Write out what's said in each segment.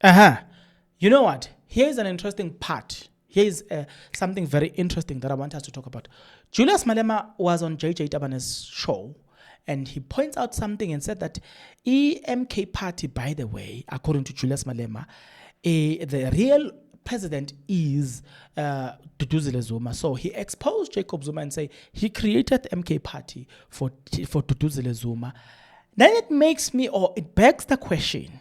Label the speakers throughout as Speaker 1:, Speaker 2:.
Speaker 1: You know what? Here's an interesting part. Here's something very interesting that I want us to talk about. Julius Malema was on JJ Tabane's show, and he points out something and said that EMK party, by the way, according to Julius Malema, the real president is Duduzile Zuma. So he exposed Jacob Zuma and say he created the MK party for Duduzile Zuma. Then it begs the question,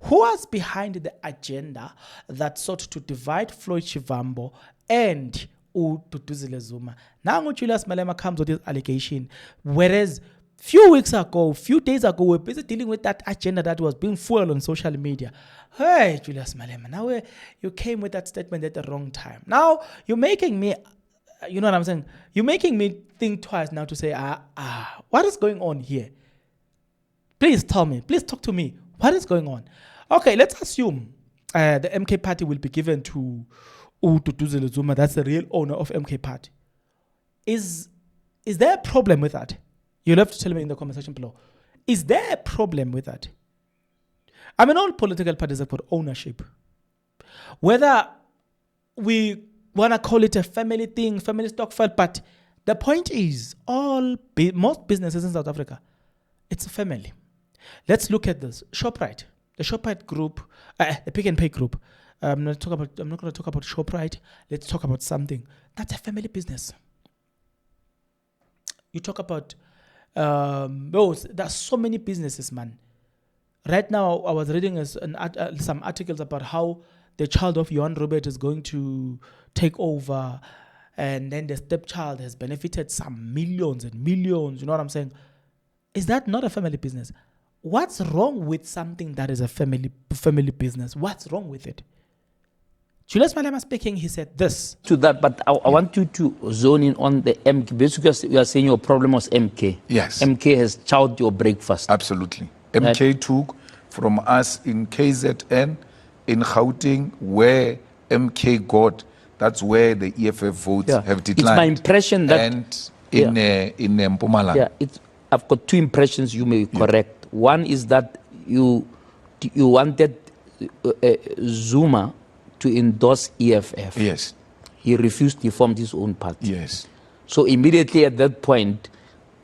Speaker 1: who was behind the agenda that sought to divide Floyd Shivambo and Duduzile Zuma? Now Julius Malema comes with this allegation, whereas few days ago, we're busy dealing with that agenda that was being fueled on social media. Hey, Julius Malema, now you came with that statement at the wrong time. Now you're making me, you know what I'm saying? You're making me think twice now to say, what is going on here? Please tell me, please talk to me. What is going on? Okay, let's assume the MK party will be given to Duduzile Zuma. That's the real owner of MK party. Is there a problem with that? You'll have to tell me in the comment section below. Is there a problem with that? I mean, all political parties have got ownership. Whether we want to call it a family thing, family stock file, but the point is, most businesses in South Africa, it's a family. Let's look at this. ShopRite, the ShopRite group, the Pick and Pay group. I'm not going to talk about ShopRite. Let's talk about something. That's a family business. You talk about there's so many businesses, man. Right now, I was reading some articles about how the child of Johan Robert is going to take over, and then the stepchild has benefited some millions and millions. You know what I'm saying? Is that not a family business? What's wrong with something that is a family business? What's wrong with it? Julius Malema speaking, he said this.
Speaker 2: To that, but I want you to zone in on the MK. Basically, you are saying your problem was MK.
Speaker 3: Yes.
Speaker 2: MK has chowed your breakfast.
Speaker 3: Absolutely. MK took from us in KZN, in Gauteng, where MK got, that's where the EFF votes have declined.
Speaker 2: It's my impression that...
Speaker 3: And in Mpumalanga.
Speaker 2: Yeah, I've got two impressions you may correct. One is that you wanted Zuma to endorse EFF.
Speaker 3: Yes.
Speaker 2: He refused to form his own party.
Speaker 3: Yes.
Speaker 2: So immediately at that point,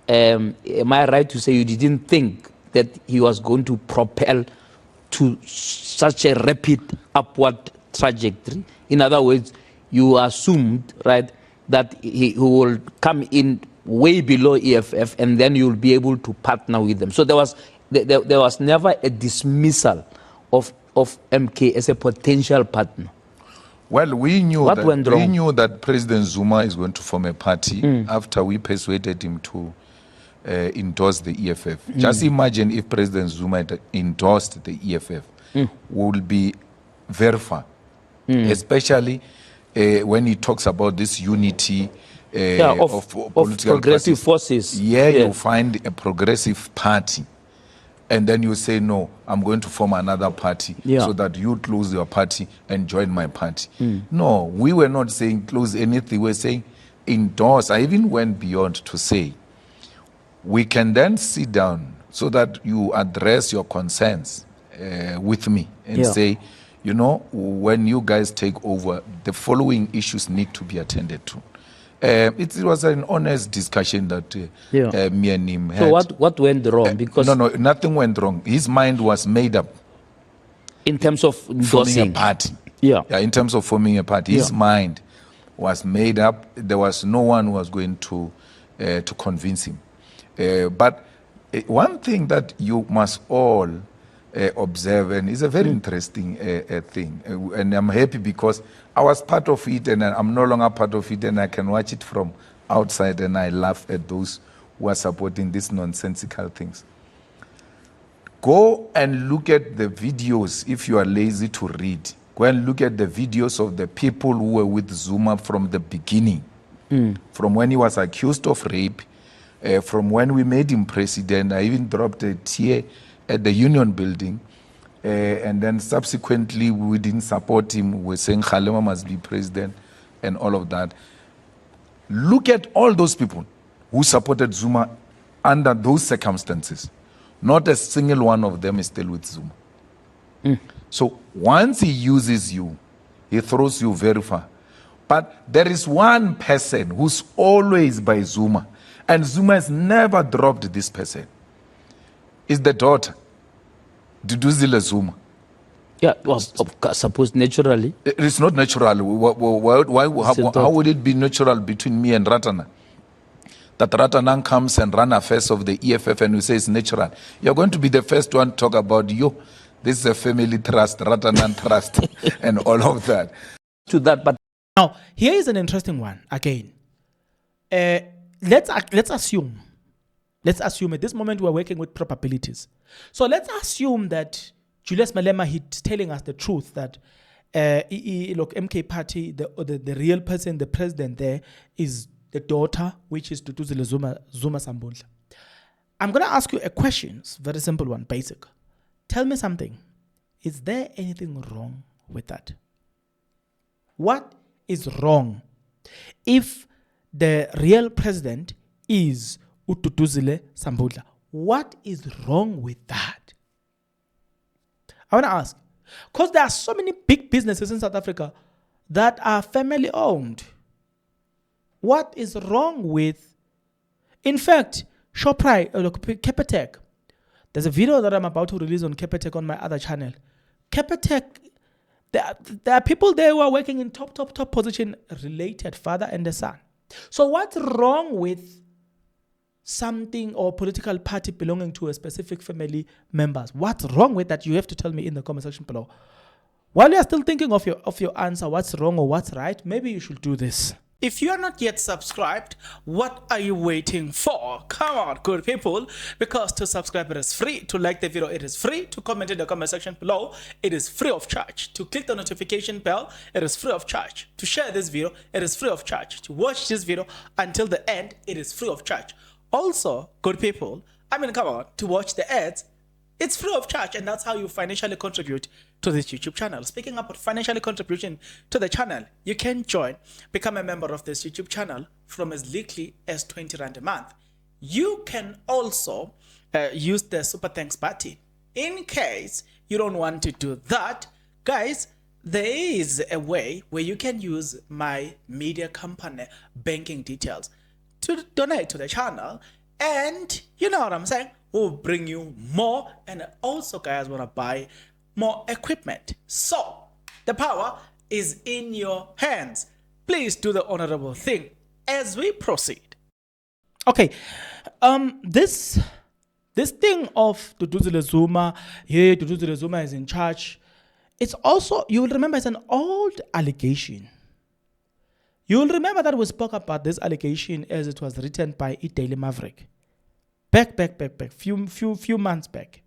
Speaker 2: am I right to say you didn't think that he was going to propel to such a rapid upward trajectory? In other words, you assumed, right, that he will come in way below EFF and then you'll be able to partner with them. So there was never a dismissal of MK as a potential partner.
Speaker 3: Well, we knew that President Zuma is going to form a party after we persuaded him to endorse the EFF. Just imagine if President Zuma had endorsed the EFF, we will be very far, especially when he talks about this unity of
Speaker 2: progressive forces.
Speaker 3: You find a progressive party. And then you say, no, I'm going to form another party so that you close your party and join my party. No, we were not saying close anything. We were saying endorse. I even went beyond to say we can then sit down so that you address your concerns with me and say, you know, when you guys take over, the following issues need to be attended to. It was an honest discussion that me and him had.
Speaker 2: So what went wrong? Because
Speaker 3: no, nothing went wrong. His mind was made up.
Speaker 2: In terms of
Speaker 3: forming a party. In terms of forming a party. His mind was made up. There was no one who was going to convince him. But one thing that you must all observe, and it's a very interesting thing, and I'm happy because I was part of it and I'm no longer part of it, and I can watch it from outside and I laugh at those who are supporting these nonsensical things. Go and look at the videos if you are lazy to read. Go and look at the videos of the people who were with Zuma from the beginning, from when he was accused of rape, from when we made him president. I even dropped a tear at the Union Building, and then subsequently we didn't support him. We're saying Malema must be president and all of that. Look at all those people who supported Zuma under those circumstances. Not a single one of them is still with Zuma. So once he uses you, he throws you very far. But there is one person who's always by Zuma, and Zuma has never dropped this person. It's the daughter, Duduzile Zuma.
Speaker 2: Yeah, well, suppose naturally.
Speaker 3: It's not natural. How would it be natural between me and Ratana? That Ratana comes and run affairs of the EFF and we say it's natural. You're going to be the first one to talk about you. This is a family trust, Ratana trust, and all of that.
Speaker 2: To that, but
Speaker 1: now here is an interesting one again. Let's assume at this moment we're working with probabilities. So let's assume that Julius Malema, he's telling us the truth that look, MK Party, the real person, the president there is the daughter, which is Duduzile Zuma Sambundla. I'm going to ask you a question, very simple one, basic. Tell me something. Is there anything wrong with that? What is wrong if the real president is Duduzile Sambundla? What is wrong with that? I want to ask, because there are so many big businesses in South Africa that are family owned. What is wrong with, in fact, Shoprite, Capitec. There's a video that I'm about to release on Capitec on my other channel. Capitec, there are people there who are working in top position, related father and the son. So what's wrong with something or political party belonging to a specific family members? What's wrong with that? You have to tell me in the comment section below. While you are still thinking of your answer, what's wrong or what's right, maybe you should do this. If you are not yet subscribed, what are you waiting for? Come on, good people, because to subscribe it is free, to like the video it is free, to comment in the comment section below it is free of charge, to click the notification bell it is free of charge, to share this video it is free of charge, to watch this video until the end it is free of charge. Also, good people, come on, to watch the ads, it's free of charge, and that's how you financially contribute to this YouTube channel. Speaking about financially contribution to the channel, you can become a member of this YouTube channel from as little as 20 Rand a month. You can also use the Super Thanks button. In case you don't want to do that, guys, there is a way where you can use my media company banking details to donate to the channel, and you know what I'm saying, we'll bring you more, and also guys want to buy more equipment. So the power is in your hands. Please do the honorable thing as we proceed. Okay, this thing of Duduzile Zuma, Duduzile Zuma is in charge. It's also, you will remember, it's an old allegation. You will remember that we spoke about this allegation as it was written by Daily Maverick. Back, few months back.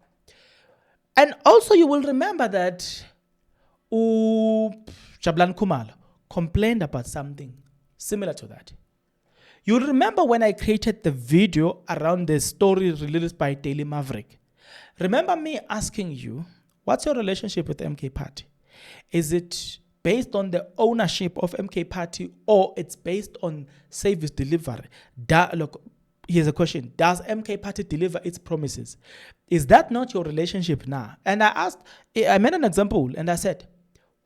Speaker 1: And also you will remember that Jablan Kumal complained about something similar to that. You will remember when I created the video around the story released by Daily Maverick. Remember me asking you, what's your relationship with MK Party? Is it based on the ownership of MK Party, or it's based on service delivery? Look, here's a question. Does MK Party deliver its promises? Is that not your relationship now? And I made an example and I said,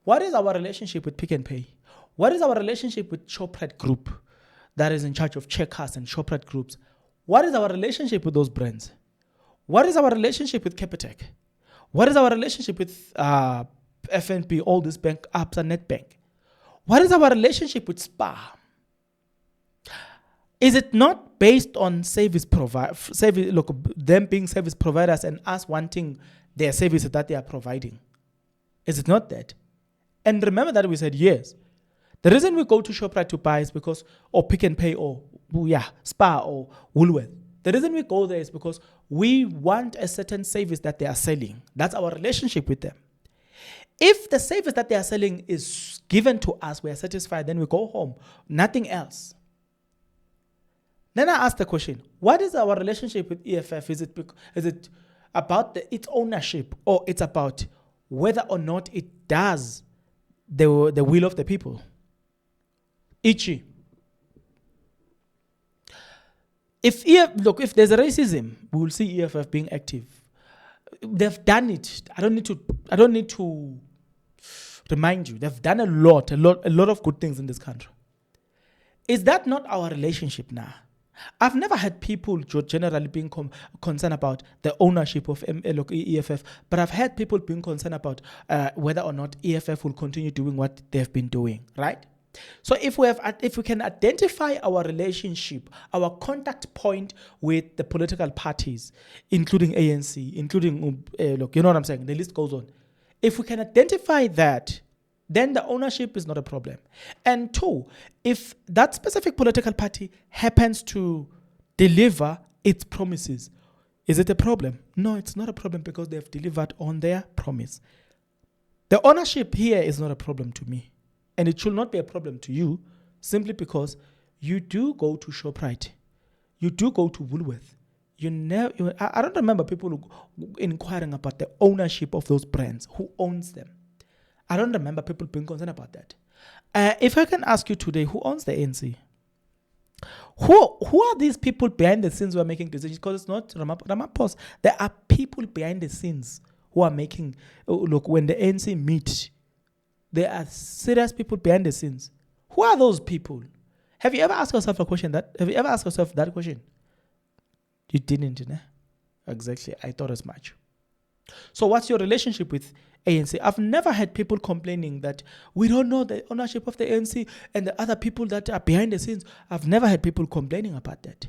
Speaker 1: what is our relationship with Pick and Pay? What is our relationship with Shoprite Group that is in charge of Checkers and Shoprite Groups? What is our relationship with those brands? What is our relationship with Capitec? What is our relationship with FNB, all these bank apps and NetBank? What is our relationship with SPAR? Is it not based on them being service providers and us wanting their services that they are providing? Is it not that? And remember that we said yes. The reason we go to ShopRite to buy is because, or Pick and Pay, or SPAR or Woolworth. The reason we go there is because we want a certain service that they are selling. That's our relationship with them. If the service that they are selling is given to us, we are satisfied, then we go home. Nothing else. Then I ask the question, what is our relationship with EFF? Is it about its ownership, or it's about whether or not it does the will of the people? Ichi. If there's a racism, we will see EFF being active. they've done it. I don't need to remind you. They've done a lot of good things in this country. Is that not our relationship now? I've never had people generally being concerned about the ownership of EFF, but I've had people being concerned about whether or not EFF will continue doing what they've been doing, right? So if we can identify our relationship, our contact point with the political parties, including ANC, including, look, you know what I'm saying? The list goes on. If we can identify that, then the ownership is not a problem. And two, if that specific political party happens to deliver its promises, is it a problem? No, it's not a problem because they've delivered on their promise. The ownership here is not a problem to me. And it should not be a problem to you simply because you do go to ShopRite. You do go to Woolworth. I don't remember people inquiring about the ownership of those brands. Who owns them? I don't remember people being concerned about that. If I can ask you today, who owns the ANC? Who are these people behind the scenes who are making decisions? Because it's not Ramaphosa. There are people behind the scenes who are making, look, when the ANC meet, there are serious people behind the scenes. Who are those people? Have you ever asked yourself that question? You didn't, you know? Exactly. I thought as much. So what's your relationship with ANC? I've never had people complaining that we don't know the ownership of the ANC and the other people that are behind the scenes. I've never had people complaining about that.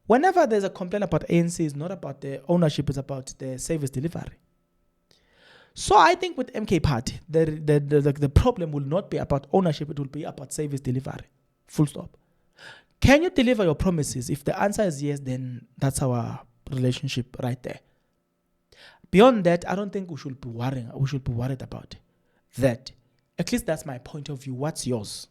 Speaker 1: Whenever there's a complaint about ANC, it's not about the ownership, it's about the service delivery. So I think with MK Party, the problem will not be about ownership, it will be about service delivery. Full stop. Can you deliver your promises? If the answer is yes, then that's our relationship right there. Beyond that, I don't think we should be worried about that. At least that's my point of view. What's yours?